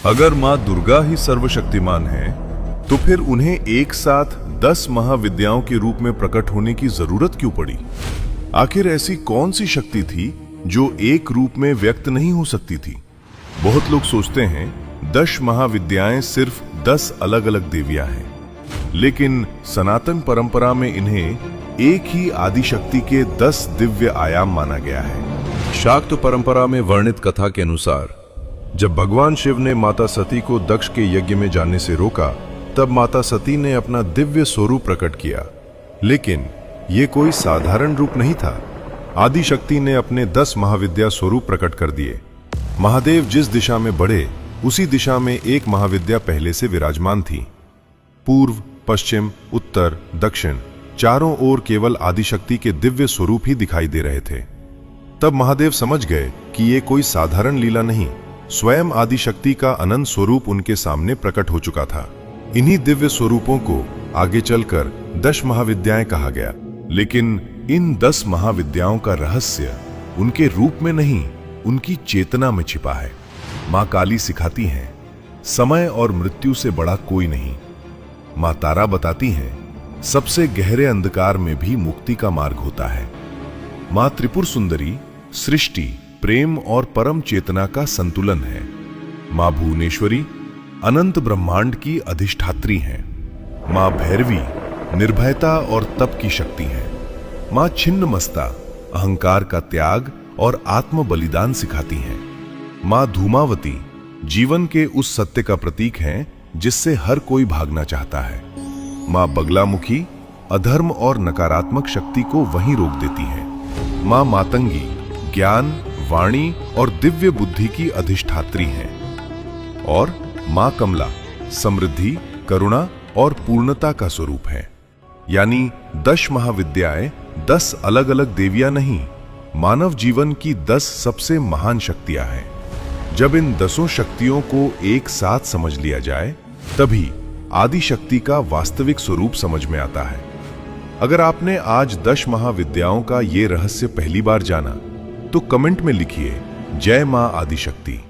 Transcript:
अगर माँ दुर्गा ही सर्वशक्तिमान है, तो फिर उन्हें एक साथ 10 महाविद्याओं के रूप में प्रकट होने की जरूरत क्यों पड़ी? आखिर ऐसी कौन सी शक्ति थी जो एक रूप में व्यक्त नहीं हो सकती थी? बहुत लोग सोचते हैं 10 महाविद्याएं सिर्फ 10 अलग अलग देवियां हैं, लेकिन सनातन परंपरा में इन्हें एक ही आदिशक्ति के 10 दिव्य आयाम माना गया है। शाक्त परंपरा में वर्णित कथा के अनुसार जब भगवान शिव ने माता सती को दक्ष के यज्ञ में जाने से रोका, तब माता सती ने अपना दिव्य स्वरूप प्रकट किया। लेकिन ये कोई साधारण रूप नहीं था। आदिशक्ति ने अपने 10 महाविद्या स्वरूप प्रकट कर दिए। महादेव जिस दिशा में बढ़े, उसी दिशा में एक महाविद्या पहले से विराजमान थी। पूर्व, पश्चिम, उत्तर, दक्षिण, चारों ओर केवल आदिशक्ति के दिव्य स्वरूप ही दिखाई दे रहे थे। तब महादेव समझ गए कि ये कोई साधारण लीला नहीं, स्वयं आदिशक्ति का अनंत स्वरूप उनके सामने प्रकट हो चुका था। इन्हीं दिव्य स्वरूपों को आगे चलकर 10 महाविद्याएं कहा गया। लेकिन इन 10 महाविद्याओं का रहस्य उनके रूप में नहीं, उनकी चेतना में छिपा है। मां काली सिखाती हैं, समय और मृत्यु से बड़ा कोई नहीं। मां तारा बताती हैं, सबसे गहरे अंधकार में भी मुक्ति का मार्ग होता है। मां त्रिपुर सुंदरी सृष्टि, प्रेम और परम चेतना का संतुलन है। मां भुवनेश्वरी अनंत ब्रह्मांड की अधिष्ठात्री हैं। मां भैरवी निर्भयता और तप की शक्ति हैं। मां छिन्नमस्ता अहंकार का त्याग और आत्म बलिदान सिखाती हैं। मां धूमावती जीवन के उस सत्य का प्रतीक हैं जिससे हर कोई भागना चाहता है। मां बगलामुखी अधर्म और नकारात्मक शक्ति को वहीं रोक देती हैं। मां मातंगी ज्ञान, वाणी और दिव्य बुद्धि की अधिष्ठात्री हैं। और मां कमला समृद्धि, करुणा और पूर्णता का स्वरूप है। यानी 10 महाविद्याएं 10 अलग अलग देवियां नहीं, मानव जीवन की 10 सबसे महान शक्तियां हैं। जब इन 10 शक्तियों को एक साथ समझ लिया जाए, तभी आदिशक्ति का वास्तविक स्वरूप समझ में आता है। अगर आपने आज 10 महाविद्याओं का ये रहस्य पहली बार जाना, तो कमेंट में लिखिए जय मां आदिशक्ति।